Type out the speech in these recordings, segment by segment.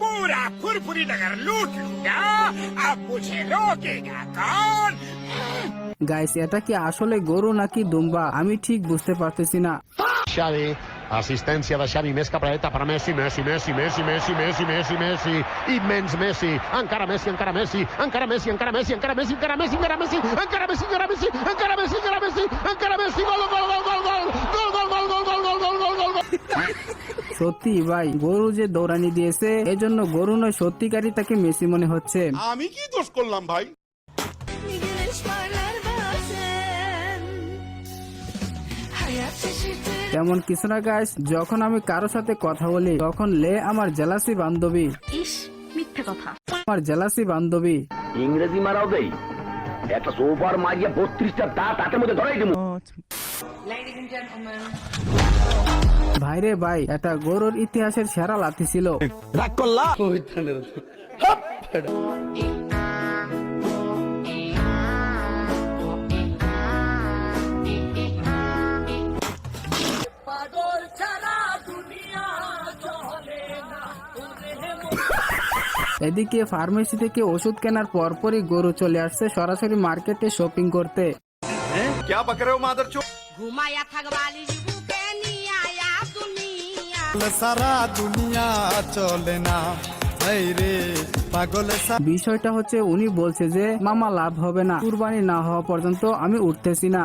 पूरा फुरफुरी नगर लूट लूंगा, अब मुझे रोकेगा कौन? গাইস এটা কি আসলে গরু নাকি দুম্বা আমি ঠিক বুঝতে পারতেছি না। Xavi, assistència de Xavi, més cap a la dreta per a Messi, Messi, Messi, Messi, Messi, Messi, Messi, Messi, immens Messi, encara Messi, encara Messi, encara Messi, encara Messi, encara Messi, encara Messi, encara Messi, encara Messi, encara Messi, encara Messi, encara Messi, encara Messi, gol, gol, gol, gol, gol, gol, gol, gol, gol, gol, gol, gol, gol, gol, gol. সত্যি ভাই গরু যে দৌড়ানি দিয়েছে এজন্য গরু নয় সত্যিকারই তাকে Messi মনে হচ্ছে। আমি কি দোষ করলাম ভাই? তেমন কিছু না গাইস, যখন আমি কারোর সাথে কথা বলি তখন লে আমার জেলাসি বান্ধবী। ইস মিথ্যে কথা। আমার জেলাসি বান্ধবী ইংরেজি মারাও দেই একটা সোফার মারিয়া 32টা দাঁত হাতের মধ্যে ধরাই দিমু। ভাইরে ভাই এটা গরুর ইতিহাসের সেরা লাথি ছিল। রাগ করলা এদিকে ফার্মেসি থেকে ওষুধ কেনার পরপরই গরু চলে আসছে সরাসরি মার্কেটে শপিং করতে। क्या बक रहे हो मादरचोद? ঘুমায়া থাকবালি বুকে নিয়া আয়া দুনিয়া। সারা দুনিয়া চলে না এই রে পাগল। বিষয়টা হচ্ছে উনি বলছে যে মামা লাভ হবে না, কুরবানি না হওয়া পর্যন্ত আমি উঠতেছি না।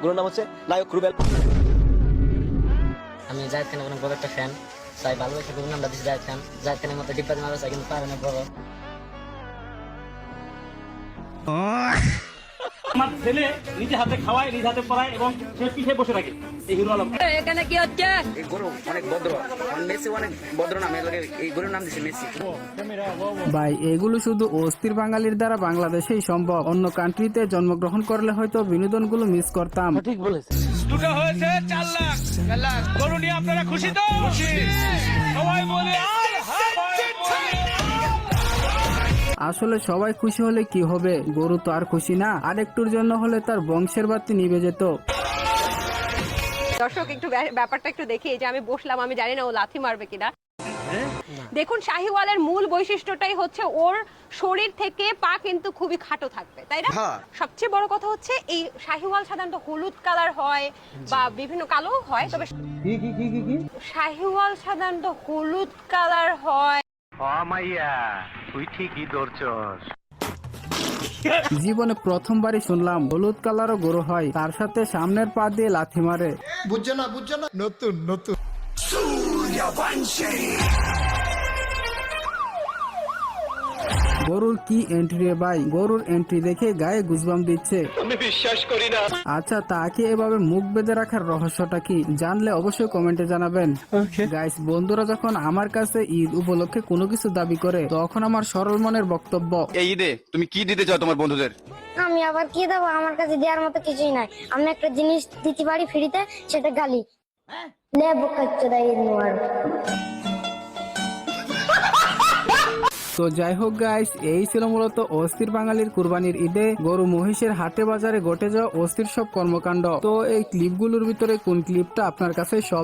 গুলোর নাম হচ্ছে নায়ক রুবেল। আমি জায়েদ খানের অনেক বড় একটা ফ্যান, তাই ভালোবাসা গুলোর নামটা দিচ্ছি জায়েদ খান। জায়েদ খানের মতো ডিব্বা দিয়ে মারা কিন্তু পারে না বড়। আমার ছেলে নিজে হাতে খাওয়ায়, নিজে হাতে পড়ায় এবং সে পিঠে বসে থাকে। এই হিরো আলম এখানে কি হচ্ছে? এই গরু অনেক ভদ্র, মেসি অনেক ভদ্র নাম, এর লাগে এই গরুর নাম দিছে মেসি। ভাই এগুলো শুধু অস্থির বাঙালির দ্বারা বাংলাদেশেই সম্ভব, অন্য কান্ট্রিতে জন্মগ্রহণ করলে হয়তো বিনোদনগুলো মিস করতাম। ঠিক বলেছে। দুটো হয়েছে 4 লাখ। গরু নিয়ে আপনারা খুশি তো? সবাই বলে আসলে সবাই খুশি হলে কি হবে, গরু তো আর খুশি না, আর একটুর জন্য হলে তার বংশের বাতি নিভে যেত। দর্শক একটু ব্যাপারটা একটু দেখি। এই যে আমি বসলাম, আমি জানি না ও লাথি মারবে কিনা। দেখুন শাহিওয়ালের মূল বৈশিষ্ট্যটাই হচ্ছে ওর শরীর থেকে পা কিন্তু খুবই খাটো থাকবে, তাই না? সবচেয়ে বড় কথা হচ্ছে এই শাহিওয়াল সাধারণত হলুদ কালার হয় বা বিভিন্ন কালো হয়, তবে শাহিওয়াল সাধারণত হলুদ কালার হয়। জীবনে প্রথমবারই শুনলাম হলুদ কালারও গরু হয়, তার সাথে সামনের পা দিয়ে লাথি মারে। বুঝছো না নতুন নতুন। গরুর কি এন্ট্রি রে ভাই, গরুর এন্ট্রি দেখে গায়ে গুজবাম দিচ্ছে। আমি বিশ্বাস করি না। আচ্ছা তাকে এভাবে মুখ বেঁধে রাখার রহস্যটা কি, জানলে অবশ্যই কমেন্টে জানাবেন। গাইস বন্ধুরা যখন আমার কাছে ঈদ উপলক্ষে কোনো কিছু দাবি করে তখন আমার সরল মনের বক্তব্য, এই ঈদে তুমি কি দিতে চাও তোমার বন্ধুদের? আমি আবার কি দেবো, আমার কাছে দেওয়ার মতো কিছুই নাই। আমি একটা জিনিস দিতে পারি ফ্রিতে, সেটা গালি। লে বোকাচ্চোদা ঈদ মোবারক। তো যাই হোক গাইস, এই ছিল মূলত অস্থির বাঙালির কুরবানির ঈদে গরু মহিষের হাটে বাজারে ঘটে যাওয়া অস্থির সব কর্মকাণ্ড। তো এই ক্লিপগুলোর ভিতরে কোন ক্লিপটা আপনার কাছে সব